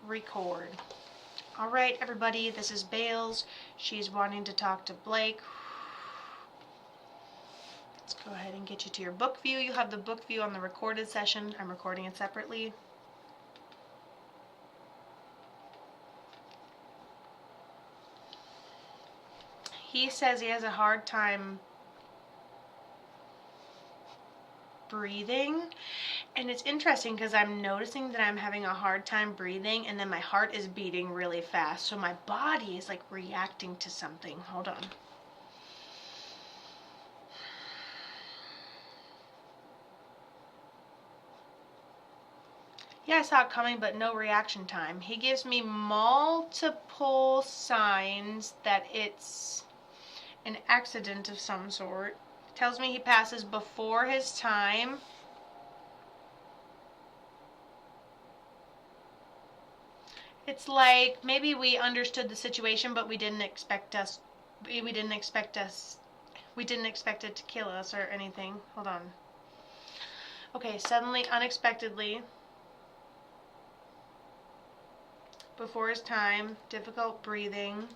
record. All right, everybody, this is Bales. She's wanting to talk to Blake. Let's go ahead and get you to your book view. You have the book view on the recorded session. I'm recording it separately. He says he has a hard time breathing, and it's interesting because I'm noticing that I'm having a hard time breathing, and then my heart is beating really fast, so my body is like reacting to something. Hold on. Yeah, I saw it coming, but no reaction time. He gives me multiple signs that it's an accident of some sort. Tells me he passes before his time. It's like maybe we understood the situation, but we didn't expect it to kill us or anything. Hold on. Okay, suddenly, unexpectedly, before his time, difficult breathing.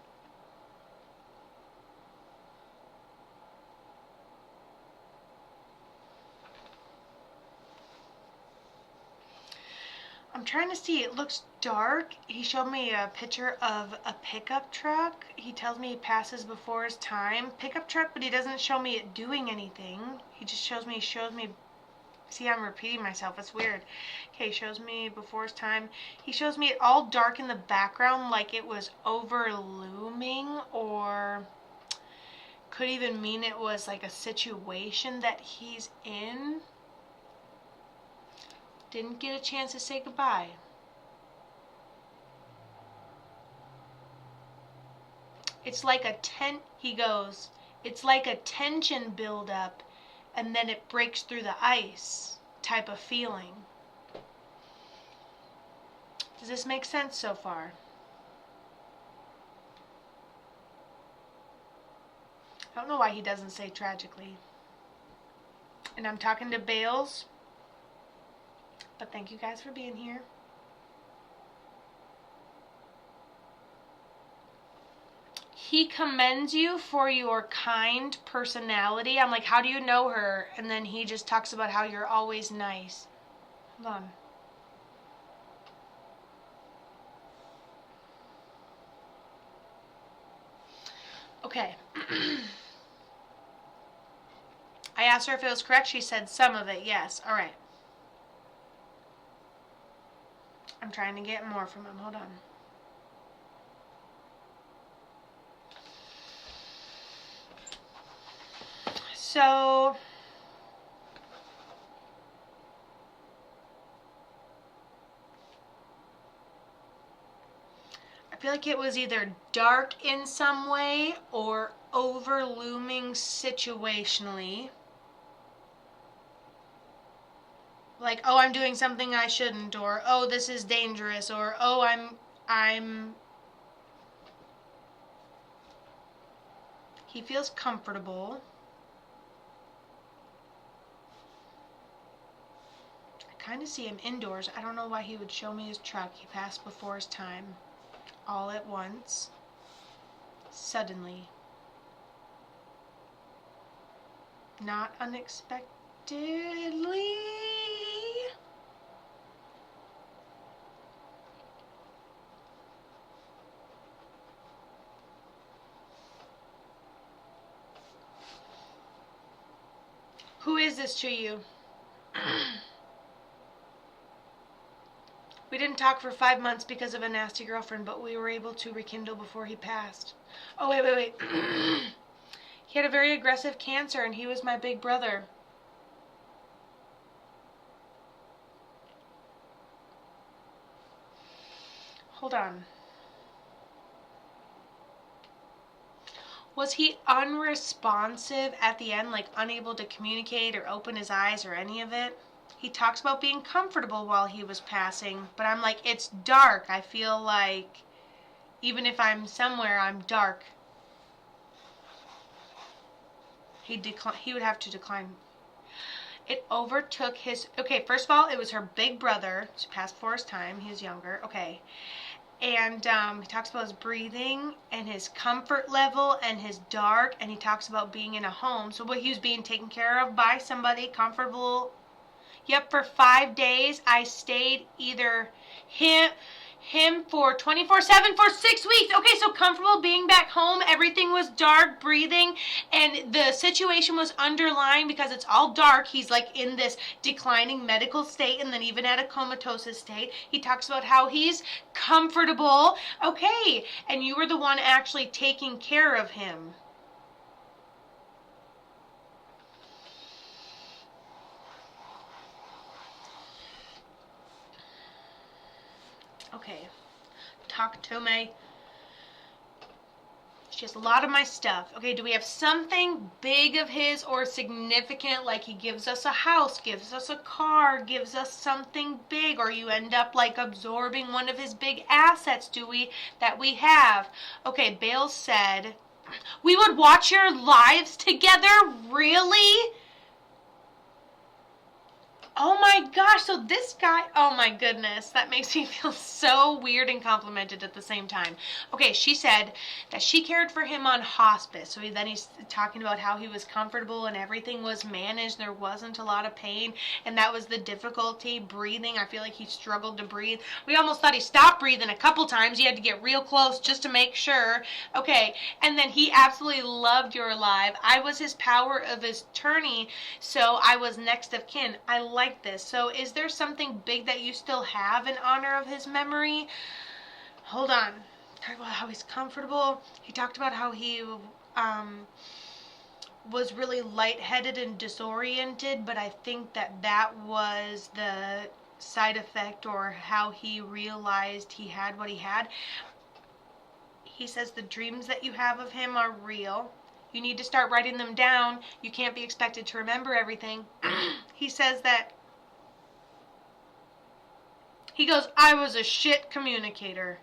I'm trying to see, it looks dark. He showed me a picture of a pickup truck. He tells me he passes before his time. Pickup truck, but he doesn't show me it doing anything. He just shows me, see, I'm repeating myself, it's weird. Okay, shows me before his time. He shows me it all dark in the background, like it was over looming, or could even mean it was like a situation that he's in. Didn't get a chance to say goodbye. It's like it's like a tension buildup, and then it breaks through the ice type of feeling. Does this make sense so far? I don't know why he doesn't say tragically. And I'm talking to Bales. But thank you guys for being here. He commends you for your kind personality. I'm like, how do you know her? And then he just talks about how you're always nice. Hold on. Okay. I asked her if it was correct. She said some of it, yes. All right. I'm trying to get more from him. Hold on. So, I feel like it was either dark in some way or over looming situationally. Like, oh, I'm doing something I shouldn't, or oh, this is dangerous, or oh, he feels comfortable. I kind of see him indoors. I don't know why he would show me his truck. He passed before his time. All at once. Suddenly. Not unexpectedly. Who is this to you? We didn't talk for 5 months because of a nasty girlfriend, but we were able to rekindle before he passed. Oh, wait. He had a very aggressive cancer, and he was my big brother. Hold on. Was he unresponsive at the end, like unable to communicate or open his eyes or any of it? He talks about being comfortable while he was passing, but I'm like, it's dark. I feel like even if I'm somewhere, I'm dark. He would have to decline. It overtook his, okay, first of all, it was her big brother. She passed before his time. He was younger. Okay. And he talks about his breathing and his comfort level and his dark. And he talks about being in a home. So what, he was being taken care of by somebody comfortable. Yep, for 5 days I stayed either him for 24/7 for 6 weeks. Okay, so comfortable being back home. Everything was dark, breathing, and the situation was underlying because it's all dark. He's like in this declining medical state and then even at a comatose state. He talks about how he's comfortable. Okay, and you were the one actually taking care of him. Okay, talk to me. She has a lot of my stuff. Okay, do we have something big of his or significant, like he gives us a house, gives us a car, gives us something big, or you end up like absorbing one of his big assets that we have? Okay, Bale said, we would watch your lives together? Really? Oh my gosh, so this guy, oh my goodness, that makes me feel so weird and complimented at the same time. Okay, she said that she cared for him on hospice. So then he's talking about how he was comfortable and everything was managed. There wasn't a lot of pain, and that was the difficulty breathing. I feel like he struggled to breathe. We almost thought he stopped breathing a couple times. He had to get real close just to make sure. Okay, and then he absolutely loved your alive. I was his power of attorney, so I was next of kin. I like this. So is there something big that you still have in honor of his memory? Hold on. Talk about how he's comfortable. He talked about how he was really lightheaded and disoriented, but I think that was the side effect or how he realized he had what he had. He says the dreams that you have of him are real. You need to start writing them down. You can't be expected to remember everything. He says that, he goes, I was a shit communicator.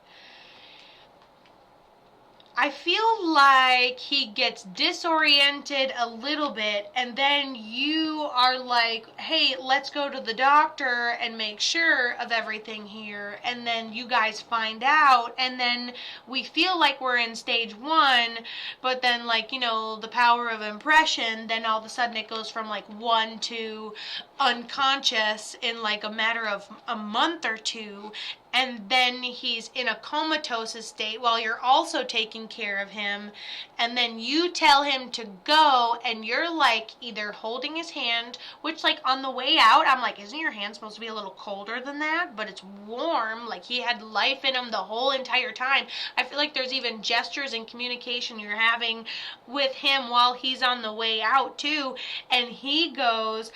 I feel like he gets disoriented a little bit, and then you are like, hey, let's go to the doctor and make sure of everything here, and then you guys find out, and then we feel like we're in stage 1, but then, like, you know, the power of impression, then all of a sudden it goes from like 1 to unconscious in like a matter of a month or 2, and then he's in a comatose state while you're also taking care of him, and then you tell him to go, and you're like either holding his hand, which like on the way out I'm like, isn't your hand supposed to be a little colder than that? But it's warm, like he had life in him the whole entire time. I feel like there's even gestures and communication you're having with him while he's on the way out too, and he goes,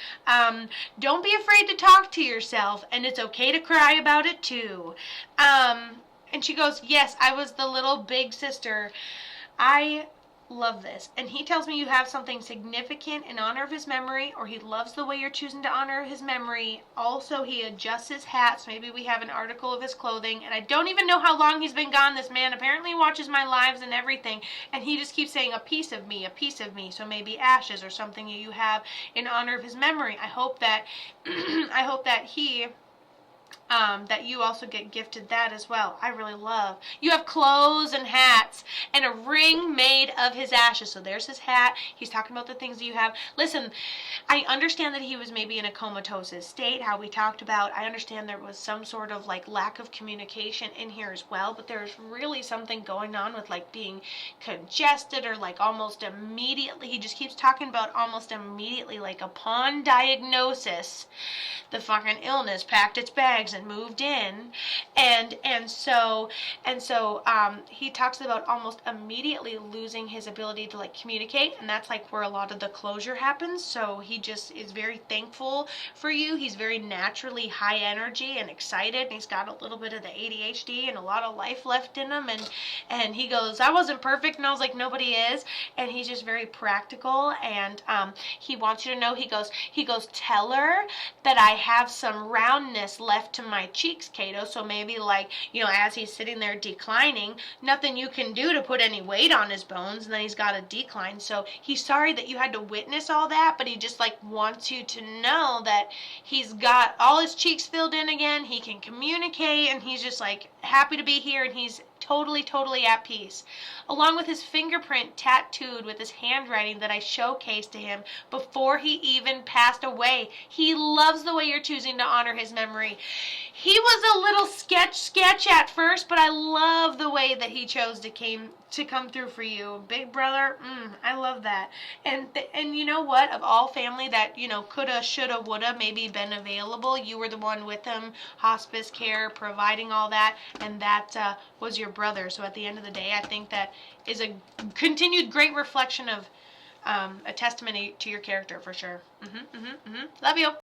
don't be afraid to talk to yourself, and it's okay to cry about it too. And she goes, yes, I was the little big sister. I love this. And he tells me you have something significant in honor of his memory, or he loves the way you're choosing to honor his memory. Also, he adjusts his hats. Maybe we have an article of his clothing. And I don't even know how long he's been gone. This man apparently watches my lives and everything. And he just keeps saying, a piece of me, a piece of me. So maybe ashes or something you have in honor of his memory. I hope that I hope that he that you also get gifted that as well. I really love. You have clothes and hats and a ring made of his ashes. So there's his hat. He's talking about the things that you have. Listen, I understand that he was maybe in a comatose state, how we talked about. I understand there was some sort of like lack of communication in here as well, but there's really something going on with like being congested or like almost immediately. He just keeps talking about almost immediately, like upon diagnosis, the fucking illness packed its bags and moved in, and so he talks about almost immediately losing his ability to like communicate, and that's like where a lot of the closure happens. So he just is very thankful for you. He's very naturally high energy and excited, and he's got a little bit of the ADHD and a lot of life left in him, and he goes, I wasn't perfect, and I was like, nobody is. And he's just very practical, and he wants you to know, he goes, tell her that I have some roundness left to my cheeks, Kato. So maybe, like, as he's sitting there declining, nothing you can do to put any weight on his bones, and then he's got to decline. So he's sorry that you had to witness all that, but he just, like, wants you to know that he's got all his cheeks filled in again. He can communicate, and he's just, like, happy to be here, and he's totally at peace. Along with his fingerprint tattooed with his handwriting that I showcased to him before he even passed away. He loves the way you're choosing to honor his memory. He was a little sketch at first, but I love the way that he chose to come through for you. Big brother, I love that. And you know what? Of all family that, coulda, shoulda, woulda maybe been available, you were the one with him, hospice care, providing all that, and that was your brother. So at the end of the day, I think that is a continued great reflection of a testimony to your character for sure. Love you.